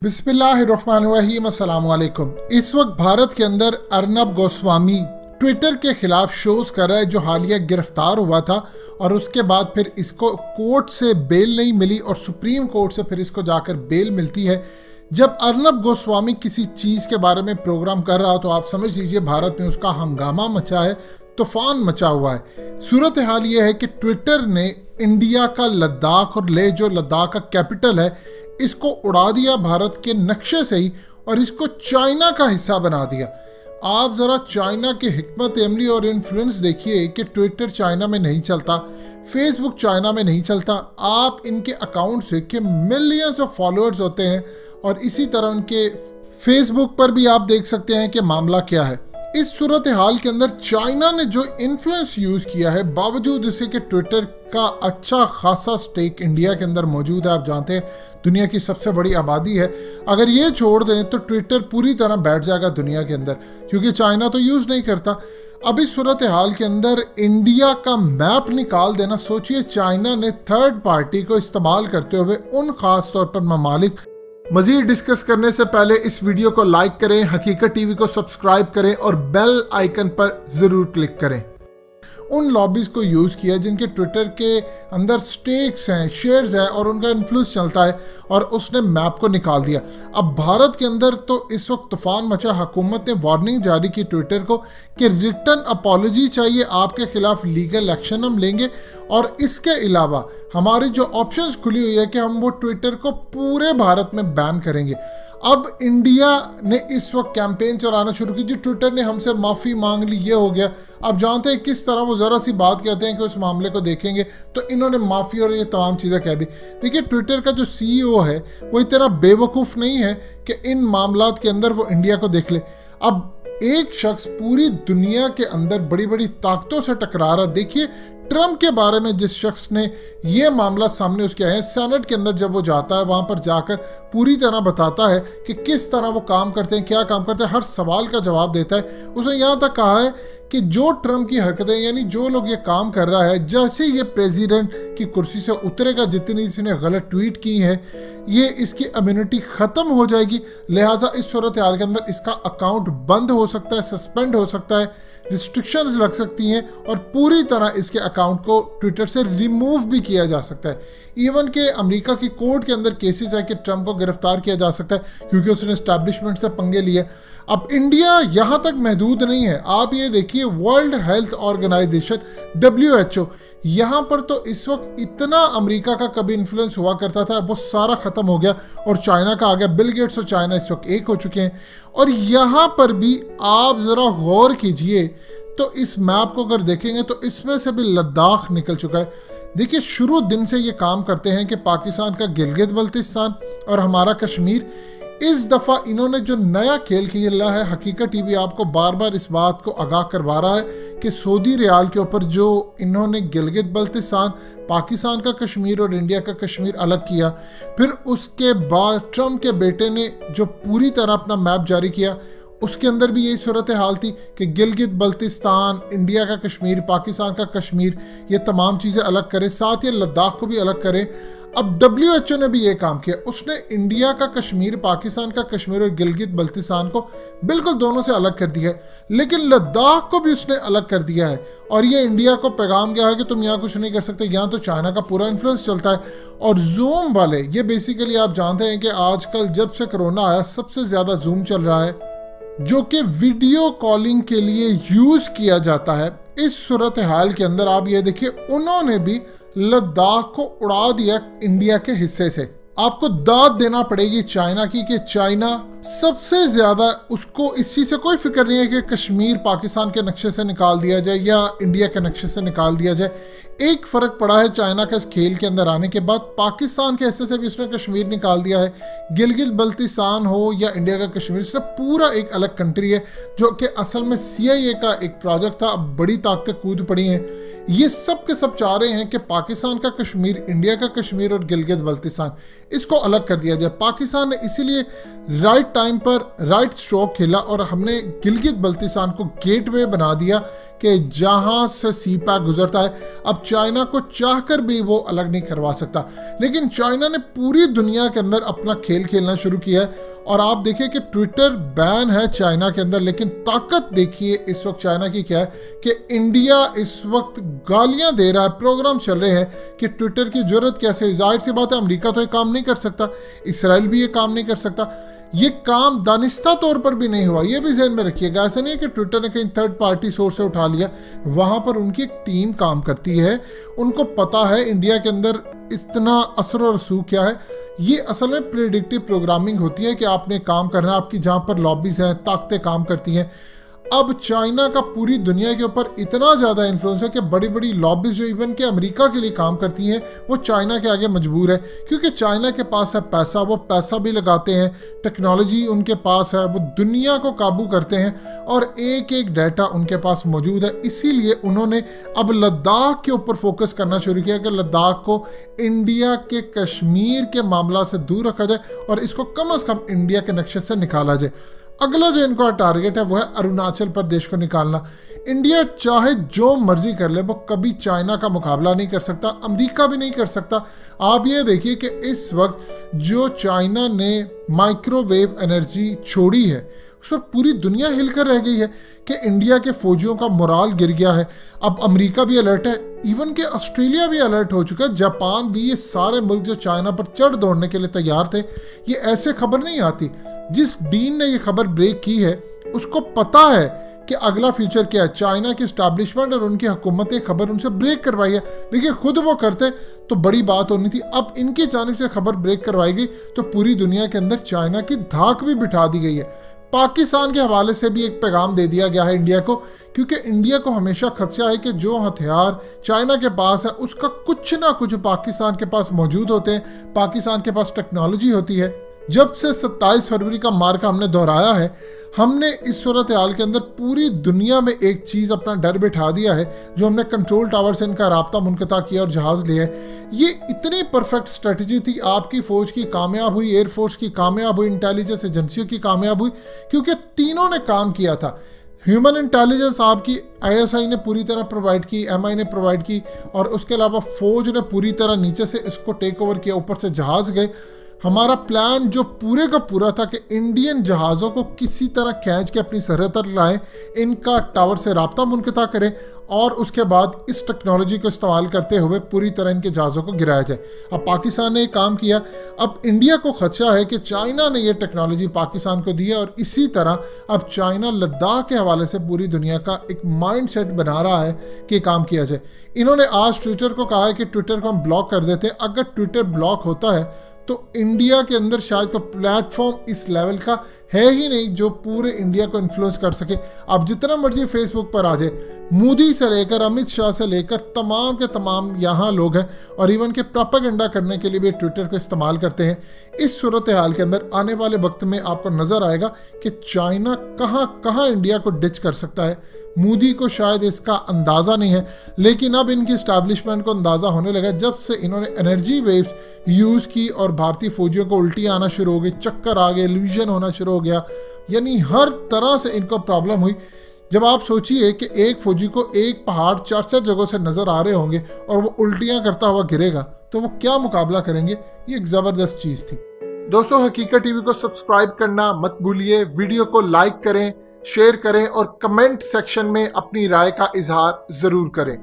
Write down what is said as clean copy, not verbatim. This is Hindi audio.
बिस्मिल्लाहिर्रहमानिर्रहीम, अस्सलाम वालेकुम। इस वक्त भारत के अंदर अर्नब गोस्वामी ट्विटर के खिलाफ शोज कर रहा है, जो हालिया गिरफ्तार हुआ था और उसके बाद फिर इसको कोर्ट से बेल नहीं मिली और सुप्रीम कोर्ट से फिर इसको जाकर बेल मिलती है। जब अर्नब गोस्वामी किसी चीज़ के बारे में प्रोग्राम कर रहा हो तो आप समझ लीजिए भारत में उसका हंगामा मचा है, तूफान मचा हुआ है। सूरत हाल ये है कि ट्विटर ने इंडिया का लद्दाख और लेह, जो लद्दाख का कैपिटल है, इसको उड़ा दिया भारत के नक्शे से ही और इसको चाइना का हिस्सा बना दिया। आप ज़रा चाइना की हिकमत अमली और इन्फ्लुएंस देखिए कि ट्विटर चाइना में नहीं चलता, फेसबुक चाइना में नहीं चलता। आप इनके अकाउंट से कि मिलियंस ऑफ फॉलोअर्स होते हैं और इसी तरह उनके फेसबुक पर भी आप देख सकते हैं कि मामला क्या है। इस सूरत हाल के अंदर चाइना ने जो इन्फ्लुएंस यूज़ किया है, बावजूद इसके कि ट्विटर का अच्छा खासा स्टेक इंडिया के अंदर मौजूद है। आप जानते हैं दुनिया की सबसे बड़ी आबादी है। अगर ये छोड़ दें तो ट्विटर पूरी तरह बैठ जाएगा दुनिया के अंदर, क्योंकि चाइना तो यूज़ नहीं करता। अब इस सूरत हाल के अंदर इंडिया का मैप निकाल देना, सोचिए चाइना ने थर्ड पार्टी को इस्तेमाल करते हुए उन खास तौर पर ममालिक। मजीद डिस्कस करने से पहले इस वीडियो को लाइक करें, हकीकत टीवी को सब्सक्राइब करें और बेल आइकन पर ज़रूर क्लिक करें। उन लॉबीज़ को यूज़ किया जिनके ट्विटर के अंदर स्टेक्स हैं, शेयर्स हैं और उनका इन्फ्लुएंस चलता है, और उसने मैप को निकाल दिया। अब भारत के अंदर तो इस वक्त तूफान मचा। हुकूमत ने वार्निंग जारी की ट्विटर को कि रिटर्न अपॉलॉजी चाहिए, आपके खिलाफ लीगल एक्शन हम लेंगे। और इसके अलावा हमारी जो ऑप्शंस खुली हुई है कि हम वो ट्विटर को पूरे भारत में बैन करेंगे। अब इंडिया ने इस वक्त कैंपेन चलाना शुरू की, जो ट्विटर ने हमसे माफ़ी मांग ली, ये हो गया। अब जानते हैं किस तरह वो ज़रा सी बात कहते हैं कि उस मामले को देखेंगे, तो इन्होंने माफ़ी और ये तमाम चीज़ें कह दी। देखिए ट्विटर का जो सीईओ है वो इतना बेवकूफ़ नहीं है कि इन मामलात के अंदर वो इंडिया को देख ले। अब एक शख्स पूरी दुनिया के अंदर बड़ी बड़ी ताकतों से टकरा रहा। देखिए ट्रंप के बारे में जिस शख्स ने ये मामला सामने उसके आए हैं, सेनेट के अंदर जब वो जाता है वहाँ पर जाकर पूरी तरह बताता है कि किस तरह वो काम करते हैं, क्या काम करते हैं, हर सवाल का जवाब देता है। उसने यहाँ तक कहा है कि जो ट्रंप की हरकतें, यानी जो लोग ये काम कर रहा है, जैसे ये प्रेसिडेंट की कुर्सी से उतरेगा, जितनी इसने गलत ट्वीट की है, ये इसकी इम्यूनिटी ख़त्म हो जाएगी। लिहाजा इस सूरत हाल के अंदर इसका अकाउंट बंद हो सकता है, सस्पेंड हो सकता है, रिस्ट्रिक्शंस लग सकती हैं और पूरी तरह इसके अकाउंट को ट्विटर से रिमूव भी किया जा सकता है। इवन के अमेरिका की कोर्ट के अंदर केसेस है कि ट्रंप को गिरफ्तार किया जा सकता है क्योंकि उसने एस्टैब्लिशमेंट से पंगे लिए। अब इंडिया यहाँ तक महदूद नहीं है। आप ये देखिए वर्ल्ड हेल्थ ऑर्गेनाइजेशन WHO, यहाँ पर तो इस वक्त इतना अमेरिका का कभी इन्फ्लुएंस हुआ करता था, वो सारा ख़त्म हो गया और चाइना का आ गया। बिल गेट्स और चाइना इस वक्त एक हो चुके हैं। और यहाँ पर भी आप ज़रा गौर कीजिए तो इस मैप को अगर देखेंगे तो इसमें से भी लद्दाख निकल चुका है। देखिए शुरू दिन से ये काम करते हैं कि पाकिस्तान का गिलगित बल्तिस्तान और हमारा कश्मीर। इस दफ़ा इन्होंने जो नया खेल खेला है, हकीकत टीवी आपको बार बार इस बात को आगाह करवा रहा है कि सऊदी रियाल के ऊपर जो इन्होंने गिलगित बल्तिस्तान, पाकिस्तान का कश्मीर और इंडिया का कश्मीर अलग किया, फिर उसके बाद ट्रंप के बेटे ने जो पूरी तरह अपना मैप जारी किया, उसके अंदर भी यही सूरत हाल थी कि गिलगित बल्तिस्तान, इंडिया का कश्मीर, पाकिस्तान का कश्मीर, ये तमाम चीज़ें अलग करें, साथ ही लद्दाख को भी अलग करें। अब WHO ने भी ये काम किया, उसने इंडिया का कश्मीर, पाकिस्तान का कश्मीर और गिलगित बल्तिस्तान को बिल्कुल दोनों से अलग कर दिया है, लेकिन लद्दाख को भी उसने अलग कर दिया है। और ये इंडिया को पैगाम गया है कि तुम यहाँ कुछ नहीं कर सकते, यहाँ तो चाइना का पूरा इन्फ्लुएंस चलता है। और जूम वाले, ये बेसिकली आप जानते हैं कि आजकल जब से कोरोना आया सबसे ज़्यादा जूम चल रहा है, जो कि वीडियो कॉलिंग के लिए यूज़ किया जाता है। इस सूरत हाल के अंदर आप ये देखिए उन्होंने भी लद्दाख को उड़ा दिया इंडिया के हिस्से से। आपको दाद देना पड़ेगी चाइना की कि चाइना सबसे ज़्यादा, उसको इस चीज़ से कोई फिक्र नहीं है कि कश्मीर पाकिस्तान के नक्शे से निकाल दिया जाए या इंडिया के नक्शे से निकाल दिया जाए। एक फ़र्क पड़ा है चाइना का इस खेल के अंदर आने के बाद, पाकिस्तान के हिस्से से भी उसने कश्मीर निकाल दिया है। गिलगित बल्तिस्तान हो या इंडिया का कश्मीर, इसने पूरा एक अलग कंट्री है जो कि असल में CIA का एक प्रोजेक्ट था। अब बड़ी ताकतें कूद पड़ी हैं। ये सब के सब चाह रहे हैं कि पाकिस्तान का कश्मीर, इंडिया का कश्मीर और गिलगित बल्तिस्तान, इसको अलग कर दिया जाए। पाकिस्तान ने इसीलिए राइट टाइम पर राइट स्ट्रोक खेला और हमने गिलगित बल्तिस्तान को गेटवे बना दिया कि जहां से सी पैक गुजरता है। अब चाइना को चाहकर भी वो अलग नहीं करवा सकता, लेकिन चाइना ने पूरी दुनिया के अंदर अपना खेल खेलना शुरू किया है। और आप देखिए कि ट्विटर बैन है चाइना के अंदर, लेकिन ताकत देखिए इस वक्त चाइना की क्या है कि इंडिया इस वक्त गालियां दे रहा है, प्रोग्राम चल रहे हैं कि ट्विटर की जरूरत कैसे। जाहिर सी बात है अमेरिका तो ये काम नहीं कर सकता, इसराइल भी ये काम नहीं कर सकता, ये काम दानिस्ता तौर पर भी नहीं हुआ। ये भी ज़हन में रखिएगा, ऐसा नहीं है कि ट्विटर ने कहीं थर्ड पार्टी सोर्स से उठा लिया, वहां पर उनकी एक टीम काम करती है, उनको पता है इंडिया के अंदर इतना असर और रसूख क्या है। ये असल में प्रेडिक्टिव प्रोग्रामिंग होती है कि आपने काम करना है, आपकी जहां पर लॉबीज हैं, ताकतें काम करती हैं। अब चाइना का पूरी दुनिया के ऊपर इतना ज़्यादा इन्फ्लुएंस है कि बड़ी बड़ी लॉबीज जो इवन के अमेरिका के लिए काम करती हैं वो चाइना के आगे मजबूर है, क्योंकि चाइना के पास है पैसा, वो पैसा भी लगाते हैं, टेक्नोलॉजी उनके पास है, वो दुनिया को काबू करते हैं और एक एक डाटा उनके पास मौजूद है। इसीलिए उन्होंने अब लद्दाख के ऊपर फोकस करना शुरू किया कि लद्दाख को इंडिया के कश्मीर के मामला से दूर रखा जाए और इसको कम से कम इंडिया के नक्शे से निकाला जाए। अगला जो इनका टारगेट है वो है अरुणाचल प्रदेश को निकालना। इंडिया चाहे जो मर्जी कर ले, वो कभी चाइना का मुकाबला नहीं कर सकता, अमेरिका भी नहीं कर सकता। आप ये देखिए कि इस वक्त जो चाइना ने माइक्रोवेव एनर्जी छोड़ी है उस पर पूरी दुनिया हिलकर रह गई है कि इंडिया के फौजियों का मोराल गिर गया है। अब अमेरिका भी अलर्ट है, इवन के ऑस्ट्रेलिया भी अलर्ट हो चुका है, जापान भी। ये सारे मुल्क जो चाइना पर चढ़ दौड़ने के लिए तैयार थे। ये ऐसे खबर नहीं आती। जिस डीन ने ये खबर ब्रेक की है उसको पता है कि अगला फ्यूचर क्या है। चाइना की एस्टैब्लिशमेंट और उनकी हुकूमत ने खबर उनसे ब्रेक करवाई है। देखिए खुद वो करते तो बड़ी बात होनी थी, अब इनकी जानिब से खबर ब्रेक करवाई गई तो पूरी दुनिया के अंदर चाइना की धाक भी बिठा दी गई है। पाकिस्तान के हवाले से भी एक पैगाम दे दिया गया है इंडिया को, क्योंकि इंडिया को हमेशा खदशा है कि जो हथियार चाइना के पास है उसका कुछ ना कुछ पाकिस्तान के पास मौजूद होते हैं, पाकिस्तान के पास टेक्नोलॉजी होती है। जब से 27 फरवरी का मार्का हमने दोहराया है, हमने इस सूरत हाल के अंदर पूरी दुनिया में एक चीज़ अपना डर बिठा दिया है। जो हमने कंट्रोल टावर से इनका राब्ता मुनक़ता किया और जहाज़ लिया है, ये इतनी परफेक्ट स्ट्रेटजी थी। आपकी फ़ौज की कामयाब हुई, एयरफोर्स की कामयाब हुई, इंटेलिजेंस एजेंसियों की कामयाब हुई, क्योंकि तीनों ने काम किया था। ह्यूमन इंटेलिजेंस आपकी ISI ने पूरी तरह प्रोवाइड की, MI ने प्रोवाइड की, और उसके अलावा फ़ौज ने पूरी तरह नीचे से इसको टेक ओवर किया, ऊपर से जहाज़ गए। हमारा प्लान जो पूरे का पूरा था कि इंडियन जहाज़ों को किसी तरह खींच के अपनी सरहद तक लाएं, इनका टावर से राब्ता मुनक़ता करें और उसके बाद इस टेक्नोलॉजी को इस्तेमाल करते हुए पूरी तरह इनके जहाज़ों को गिराया जाए। अब पाकिस्तान ने ये काम किया। अब इंडिया को खदशा है कि चाइना ने ये टेक्नोलॉजी पाकिस्तान को दी है और इसी तरह अब चाइना लद्दाख के हवाले से पूरी दुनिया का एक माइंड सेट बना रहा है कि काम किया जाए। इन्होंने आज ट्विटर को कहा है कि ट्विटर को हम ब्लॉक कर देते हैं। अगर ट्विटर ब्लॉक होता है तो इंडिया के अंदर शायद कोई प्लेटफॉर्म इस लेवल का है ही नहीं जो पूरे इंडिया को इन्फ्लुएंस कर सके। आप जितना मर्जी फेसबुक पर आ जाए, मोदी से लेकर अमित शाह से लेकर तमाम के तमाम यहाँ लोग हैं और इवन के प्रोपेगेंडा करने के लिए भी ट्विटर को इस्तेमाल करते हैं। इस सूरत हाल के अंदर आने वाले वक्त में आपको नज़र आएगा कि चाइना कहाँ कहाँ इंडिया को डिच कर सकता है। मोदी को शायद इसका अंदाज़ा नहीं है, लेकिन अब इनकी इस्टेब्लिशमेंट को अंदाज़ा होने लगा जब से इन्होंने एनर्जी वेव्स यूज़ की और भारतीय फौजियों को उल्टी आना शुरू हो गई, चक्कर आ गए, इल्यूजन होना शुरू हो गया, यानी हर तरह से इनको प्रॉब्लम हुई। जब आप सोचिए कि एक फौजी को एक पहाड़ 4-4 जगहों से नज़र आ रहे होंगे और वो उल्टियाँ करता हुआ गिरेगा तो वो क्या मुकाबला करेंगे। ये एक ज़बरदस्त चीज़ थी। दोस्तों, हकीकत टीवी को सब्सक्राइब करना मत भूलिए, वीडियो को लाइक करें, शेयर करें और कमेंट सेक्शन में अपनी राय का इजहार ज़रूर करें।